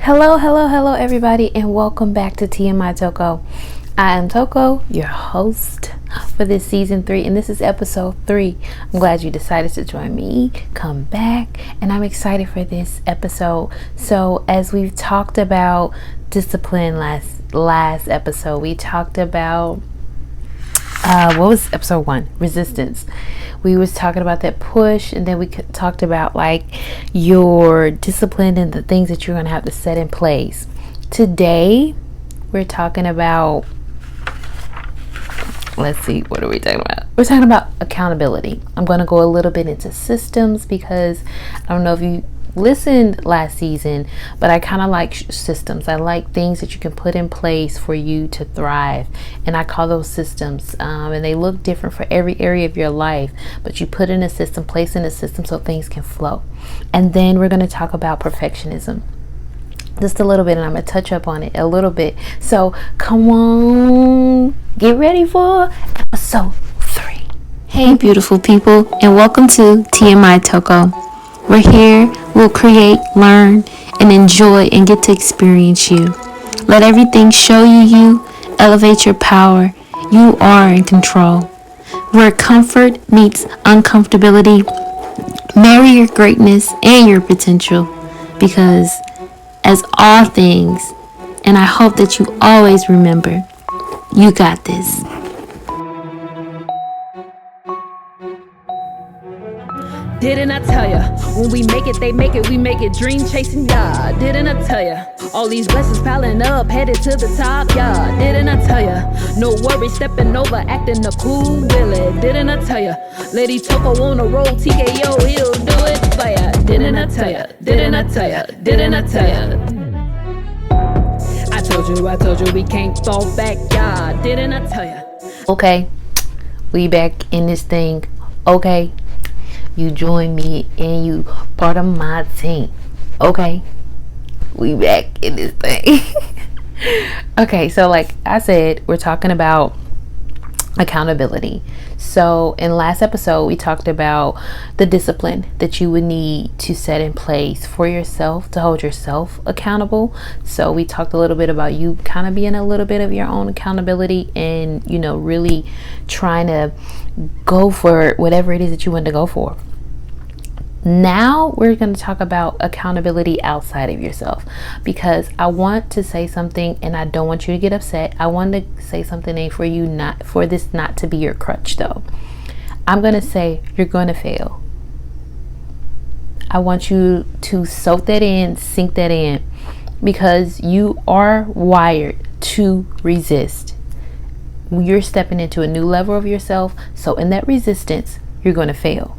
Hello, hello, hello, everybody, and welcome back to TMI Toko. I am Toko, your host for this season 3, and this is episode 3. I'm glad you decided to join me, come back, and I'm excited for this episode. So, as we've talked about discipline last episode, we talked about what was episode 1? Resistance. We was talking about that push, and then we talked about like your discipline and the things that you're going to have to set in place. Today, we're talking about, let's see, what are we talking about? We're talking about accountability. I'm going to go a little bit into systems because I don't know if you listened last season, but I kind of like systems. I like things that you can put in place for you to thrive, and I call those systems, and they look different for every area of your life, but you put in a system, place in a system so things can flow. And then we're going to talk about perfectionism just a little bit, and I'm going to touch up on it a little bit. So come on, get ready for episode 3. Hey beautiful people, and welcome to TMI Toko. We're here, we'll create, learn, and enjoy and get to experience you. Let everything show you, elevate your power. You are in control. Where comfort meets uncomfortability, marry your greatness and your potential. Because as all things, and I hope that you always remember, you got this. Didn't I tell ya? When we make it, they make it, we make it. Dream chasing, yeah. Didn't I tell ya? All these blessings piling up, headed to the top, yeah. Didn't I tell ya? No worries, stepping over, acting a cool Willie. Didn't I tell ya? Lady Toko on a roll, TKO, he'll do it for ya. Didn't I tell ya? Didn't I tell ya? Didn't I tell ya? I told you we can't fall back, yeah. Didn't I tell ya? Okay, we back in this thing. Okay. You join me and you part of my team. Okay, we back in this thing. Okay, so like I said, we're talking about accountability. So in last episode, we talked about the discipline that you would need to set in place for yourself to hold yourself accountable. So we talked a little bit about you kind of being a little bit of your own accountability and, you know, really trying to go for whatever it is that you want to go for. Now we're going to talk about accountability outside of yourself, because I want to say something and I don't want you to get upset. I want to say something for you, not for this not to be your crutch though. I'm going to say you're going to fail. I want you to soak that in, sink that in, because you are wired to resist. You're stepping into a new level of yourself. So in that resistance, you're going to fail.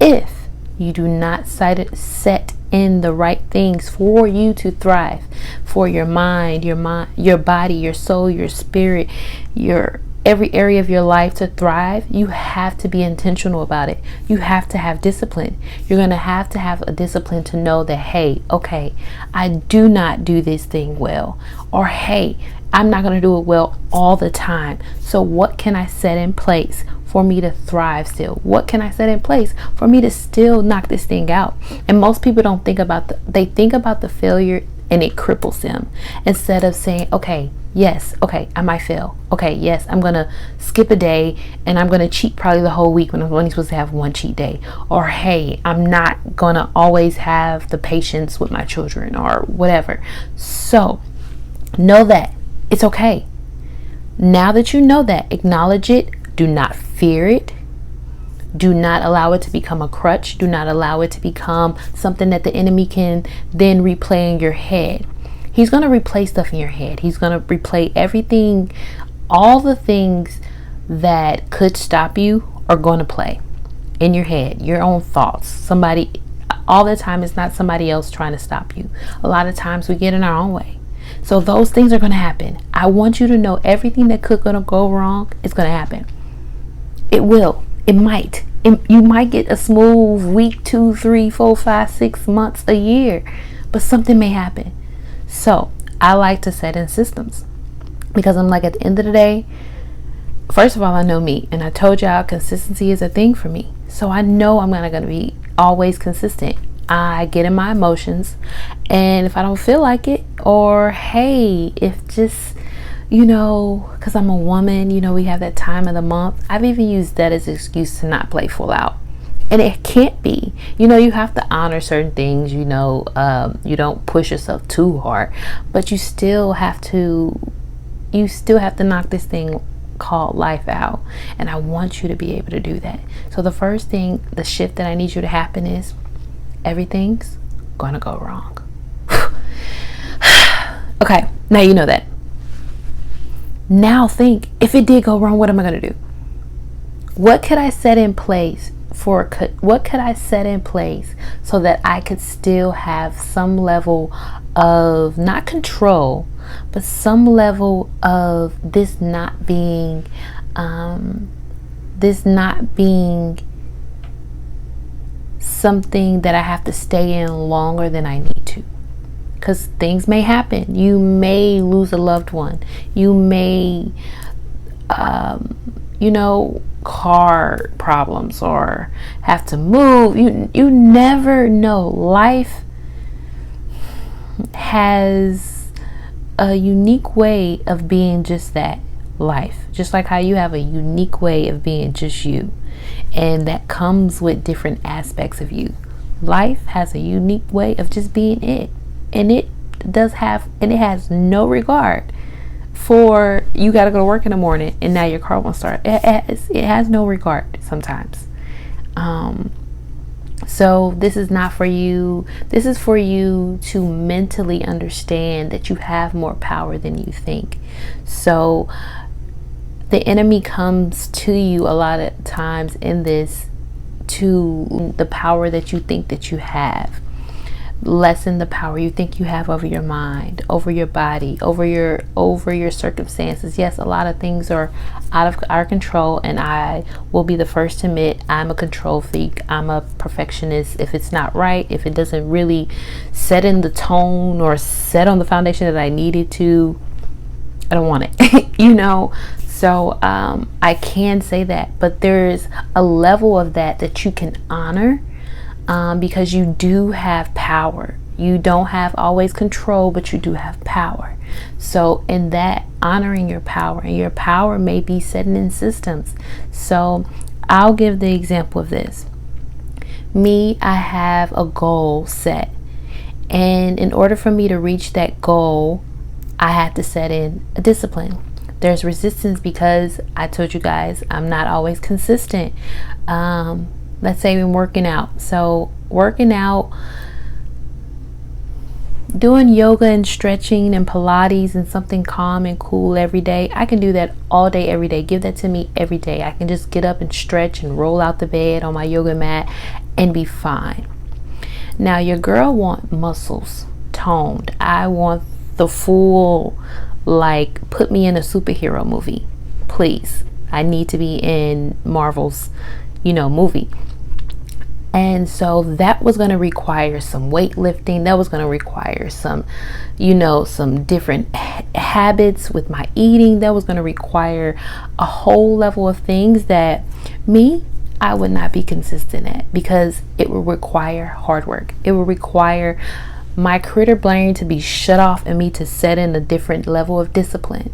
If you do not set in the right things for you to thrive, for your mind, your body, your soul, your spirit, your every area of your life to thrive, you have to be intentional about it. You have to have discipline. You're going to have a discipline to know that, hey, okay, I do not do this thing well, or hey, I'm not going to do it well all the time. So what can I set in place for me to thrive still? What can I set in place for me to still knock this thing out? And most people don't think about they think about the failure and it cripples them, instead of saying, okay, yes, okay, I might fail. Okay, yes, I'm going to skip a day and I'm going to cheat probably the whole week when I'm only supposed to have one cheat day. Or hey, I'm not going to always have the patience with my children or whatever. So know that it's okay. Now that you know that, acknowledge it. Do not fear it. Do not allow it to become a crutch. Do not allow it to become something that the enemy can then replay in your head. He's going to replay stuff in your head. He's going to replay everything. All the things that could stop you are going to play in your head. Your own thoughts. Somebody, all the time, it's not somebody else trying to stop you. A lot of times we get in our own way. So those things are going to happen. I want you to know everything that could gonna go wrong is going to happen. It will. It might. You might get a smooth week, 2, 3, 4, 5, 6 months, a year, but something may happen. So I like to set in systems, because I'm like, at the end of the day, first of all, I know me, and I told y'all consistency is a thing for me. So I know I'm not going to be always consistent. I get in my emotions, and if I don't feel like it, or hey, if just, because I'm a woman, we have that time of the month. I've even used that as an excuse to not play Full Out. And it can't be. You have to honor certain things. You don't push yourself too hard, but you still have to knock this thing called life out. And I want you to be able to do that. So the first thing, the shift that I need you to happen is everything's gonna go wrong. Okay, now you know that. Now think, if it did go wrong, what am I gonna do? What could I set in place so that I could still have some level of, not control, but some level of this not being something that I have to stay in longer than I need to? Because things may happen. You may lose a loved one. You may car problems, or have to move. You never know. Life has a unique way of being just that, life. Just like how you have a unique way of being just you, and that comes with different aspects of you. Life has a unique way of just being it, and it has no regard for you got to go to work in the morning and now your car won't start. It has no regard sometimes. So this is not for you. This is for you to mentally understand that you have more power than you think. So the enemy comes to you a lot of times in this, to the power that you think that you have. Lessen the power you think you have over your mind, over your body, over your circumstances. Yes, a lot of things are out of our control, and I will be the first to admit I'm a control freak. I'm a perfectionist. If it's not right, if it doesn't really set in the tone or set on the foundation that I needed to, I don't want it. So I can say that, but there's a level of that you can honor. Because you do have power. You don't have always control, but you do have power. So in that, honoring your power, and your power may be setting in systems. So I'll give the example of this. I have a goal set, and in order for me to reach that goal, I had to set in a discipline. There's resistance because I told you guys I'm not always consistent. Let's say I'm working out. So working out, doing yoga and stretching and Pilates and something calm and cool every day. I can do that all day, every day. Give that to me every day. I can just get up and stretch and roll out the bed on my yoga mat and be fine. Now your girl want muscles toned. I want the full, like, put me in a superhero movie, please. I need to be in Marvel's, movie. And so that was going to require some weightlifting. That was going to require some, some different habits with my eating. That was going to require a whole level of things that I would not be consistent at, because it would require hard work. It would require my critter brain to be shut off and me to set in a different level of discipline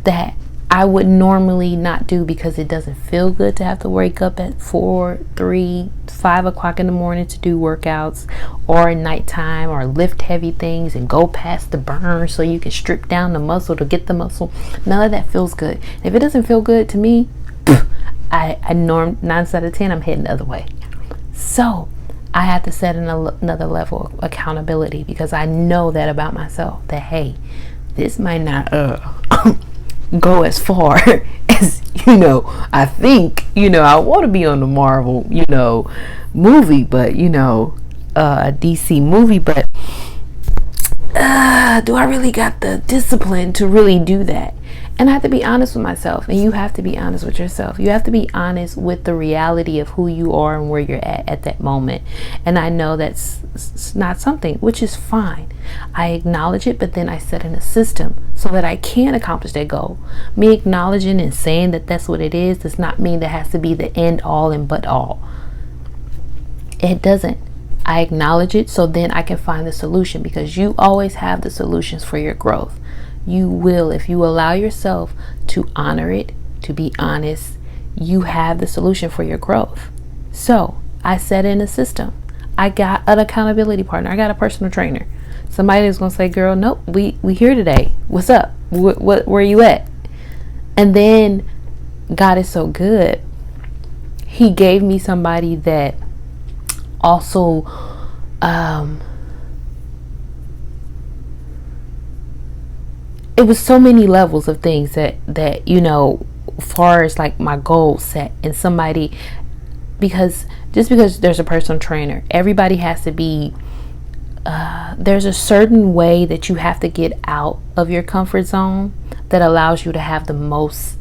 that I would normally not do, because it doesn't feel good to have to wake up at 4, 3, 5 o'clock in the morning to do workouts, or at nighttime, or lift heavy things and go past the burn so you can strip down the muscle to get the muscle. None of that feels good. If it doesn't feel good to me, I 9 out of 10, I'm heading the other way. So I had to set another level of accountability, because I know that about myself, that hey, this might not go as far as I think. I want to be on the Marvel movie, but a DC movie, but do I really got the discipline to really do that? And I have to be honest with myself, and you have to be honest with yourself. You have to be honest with the reality of who you are and where you're at that moment. And I know that's not something, which is fine. I acknowledge it, but then I set in a system so that I can accomplish that goal. Me acknowledging and saying that that's what it is does not mean that has to be the end all and but all. It doesn't. I acknowledge it so then I can find the solution, because you always have the solutions for your growth. You will, if you allow yourself to honor it, to be honest, you have the solution for your growth. So I set in a system. I got an accountability partner. I got a personal trainer. Somebody is going to say, girl, nope, we here today. What's up? Where you at? And then God is so good. He gave me somebody that also it was so many levels of things that you know, far as like my goal set, and somebody, because just because there's a personal trainer, everybody has to be there's a certain way that you have to get out of your comfort zone that allows you to have the most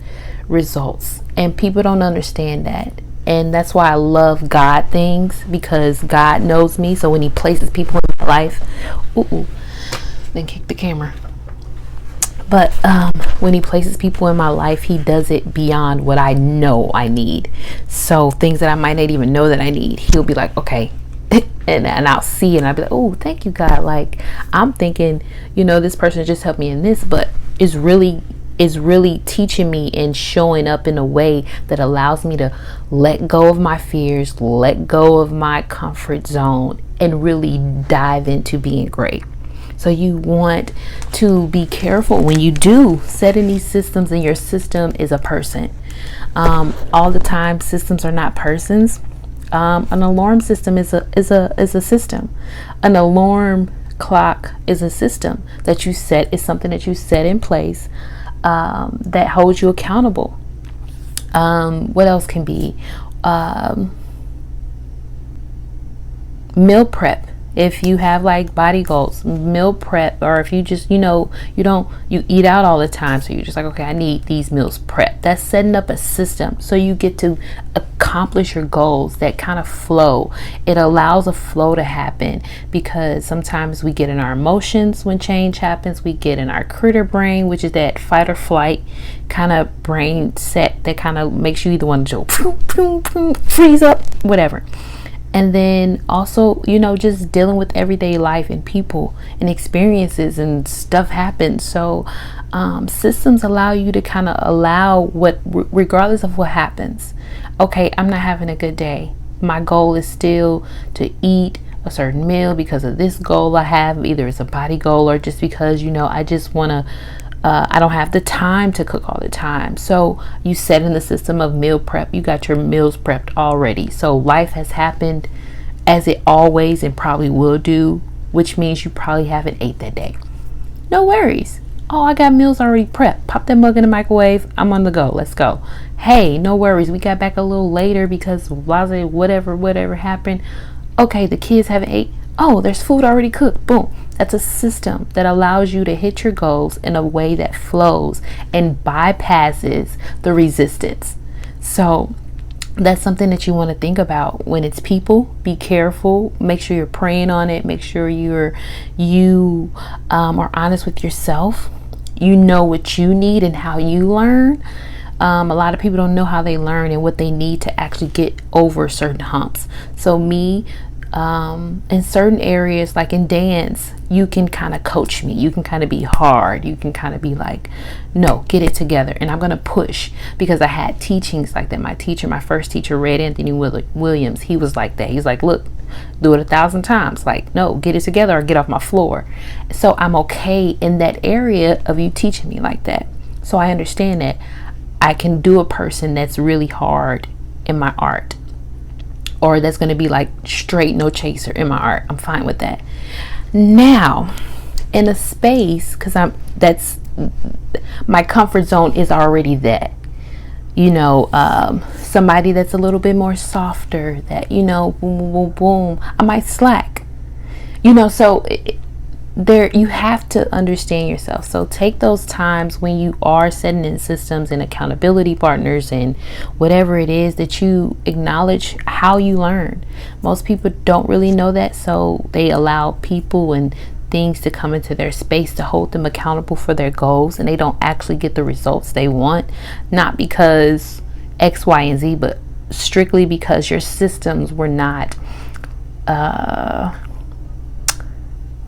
results, and people don't understand that. And that's why I love God things, because God knows me. So when he places people in my life, then kick the camera. But when he places people in my life, he does it beyond what I know I need. So things that I might not even know that I need, he'll be like, okay. and I'll see it and I'll be like, oh, thank you, God. Like, I'm thinking, you know, this person just helped me in this, but is really teaching me and showing up in a way that allows me to let go of my fears, let go of my comfort zone, and really dive into being great. So you want to be careful when you do set in these systems, and your system is a person. All the time, systems are not persons. An alarm system is a system. An alarm clock is a system that you set, is something that you set in place that holds you accountable. What else can be? Meal prep. If you have like body goals, meal prep, or if you just, you know, you eat out all the time, so you're just like, okay, I need these meals prep. That's setting up a system so you get to accomplish your goals that kind of flow. It allows a flow to happen, because sometimes we get in our emotions when change happens. We get in our critter brain, which is that fight or flight kind of brain set that kind of makes you either want to go freeze up, whatever. And then also, you know, just dealing with everyday life and people and experiences and stuff happens. So systems allow you to kind of allow what, regardless of what happens. Okay, I'm not having a good day. My goal is still to eat a certain meal because of this goal I have. Either it's a body goal or just because, you know, I just want to I don't have the time to cook all the time. So you set in the system of meal prep. You got your meals prepped already. So life has happened as it always and probably will do, which means you probably haven't ate that day. No worries. Oh, I got meals already prepped. Pop that mug in the microwave. I'm on the go. Let's go. Hey, no worries. We got back a little later because whatever happened. Okay, the kids haven't ate. Oh, there's food already cooked. Boom. That's a system that allows you to hit your goals in a way that flows and bypasses the resistance. So that's something that you want to think about when it's people. Be careful. Make sure you're praying on it. Make sure you are honest with yourself. You know what you need and how you learn. A lot of people don't know how they learn and what they need to actually get over certain humps. So in certain areas, like in dance, you can kind of coach me. You can kind of be hard. You can kind of be like, no, get it together. And I'm going to push, because I had teachings like that. My first teacher, Red Anthony Williams, he was like that. He's like, look, do it 1,000 times. Like, no, get it together or get off my floor. So I'm okay in that area of you teaching me like that. So I understand that I can do a person that's really hard in my art, or that's going to be like straight no chaser in my art. I'm fine with that. Now, in a space, because that's my comfort zone is already that, you know, somebody that's a little bit more softer, that, you know, boom, boom, boom, boom, I might slack, you know. So there, you have to understand yourself. So take those times when you are setting in systems and accountability partners and whatever it is, that you acknowledge how you learn. Most people don't really know that, so they allow people and things to come into their space to hold them accountable for their goals, and they don't actually get the results they want, not because X, Y, and Z, but strictly because your systems were not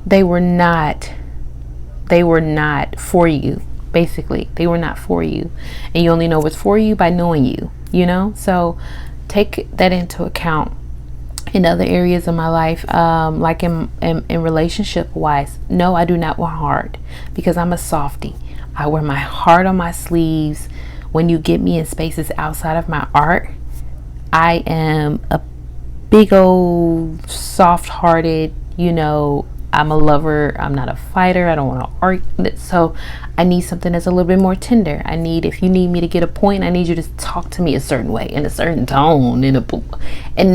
they were not for you. Basically, they were not for you, and you only know what's for you by knowing you, so take that into account. In other areas of my life, like in relationship wise, no, I do not wear hard, because I'm a softie. I wear my heart on my sleeves. When you get me in spaces outside of my art, I am a big old soft-hearted, I'm a lover. I'm not a fighter. I don't want to argue. So I need something that's a little bit more tender. If you need me to get a point, I need you to talk to me a certain way, in a certain tone, and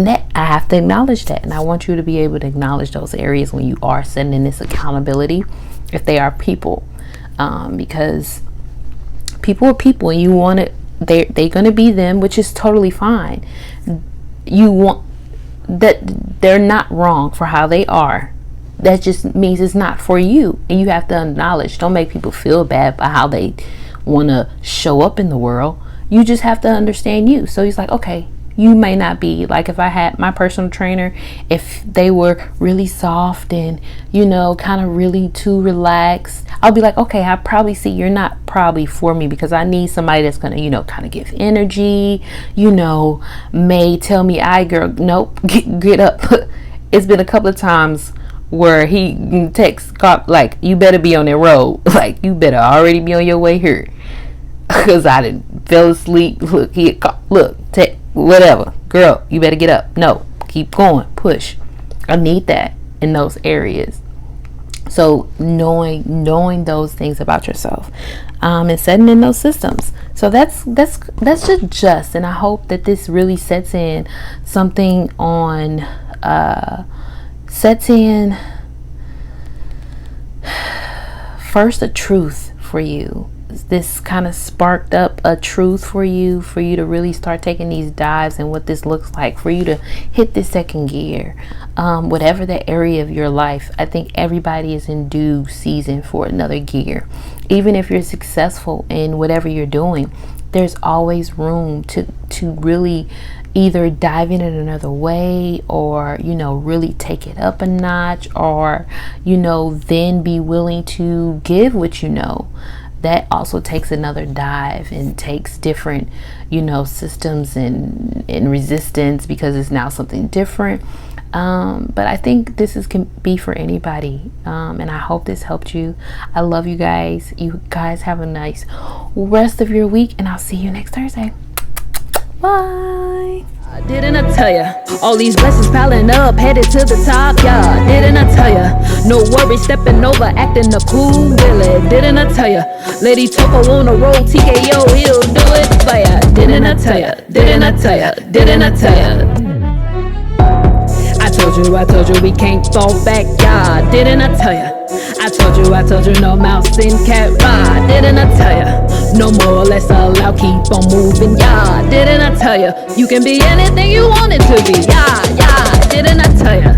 that I have to acknowledge that. And I want you to be able to acknowledge those areas when you are setting in this accountability, if they are people, because people are people, and you want it. They're going to be them, which is totally fine. You want that. They're not wrong for how they are. That just means it's not for you, and you have to acknowledge. Don't make people feel bad by how they want to show up in the world. You just have to understand you. So he's like, okay, you may not be like, if I had my personal trainer, if they were really soft and kind of really too relaxed, I'll be like, okay, I probably see you're not probably for me, because I need somebody that's gonna kind of give energy, may tell me, girl, nope, get up. It's been a couple of times where he texts like, you better be on that road, like you better already be on your way here, because I didn't fell asleep. Whatever, girl, you better get up. No, keep going, push. I need that in those areas. So knowing those things about yourself, and setting in those systems. So that's just, and I hope that this really sets in something on. Sets in first a truth for you. This kind of sparked up a truth for you to really start taking these dives and what this looks like, for you to hit the second gear, whatever the area of your life. I think everybody is in due season for another gear. Even if you're successful in whatever you're doing, there's always room to really either dive in another way, or really take it up a notch, or then be willing to give what that also takes another dive, and takes different systems and resistance, because it's now something different. But I think this can be for anybody, and I hope this helped you. I love you guys. You guys have a nice rest of your week, and I'll see you next Thursday. Bye. Didn't I tell ya? All these blessings piling up, headed to the top, yeah. Didn't I tell ya? No worries, stepping over, acting a cool Willie. Didn't I tell ya? Lady Topo on the road, TKO, he'll do it for ya. Didn't I tell ya? Didn't I tell ya? Didn't I tell ya? I told you we can't fall back, yeah. Didn't I tell ya? I told you no mouse in cat ride. Didn't I tell ya? No more, let's allow, keep on moving, yeah. Didn't I tell ya? You can be anything you want it to be, yeah. Didn't I tell ya?